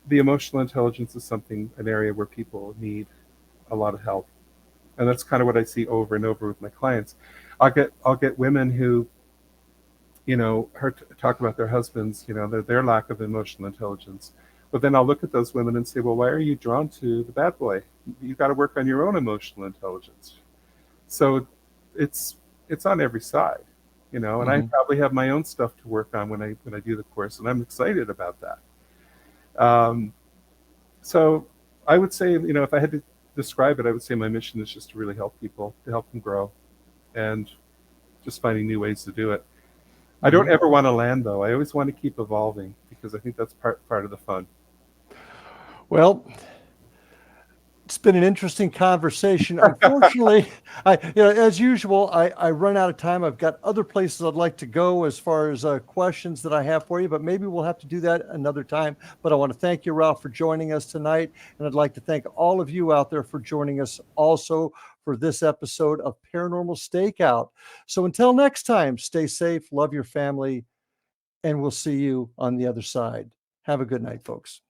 the emotional intelligence is an area where people need a lot of help, and that's kind of what I see over and over with my clients. I'll get women who, talk about their husbands, their lack of emotional intelligence. But then I'll look at those women and say, well, why are you drawn to the bad boy? You've got to work on your own emotional intelligence. So it's on every side, and I probably have my own stuff to work on when I do the course, and I'm excited about that. So I would say, if I had to describe it, I would say my mission is just to really help people, to help them grow, and just finding new ways to do it. I don't ever want to land, though. I always want to keep evolving, because I think that's part of the fun. Well, it's been an interesting conversation. Unfortunately, as usual, I run out of time. I've got other places I'd like to go as far as questions that I have for you, but maybe we'll have to do that another time. But I want to thank you, Ralph, for joining us tonight. And I'd like to thank all of you out there for joining us also for this episode of Paranormal Stakeout. So until next time, stay safe, love your family, and we'll see you on the other side. Have a good night, folks.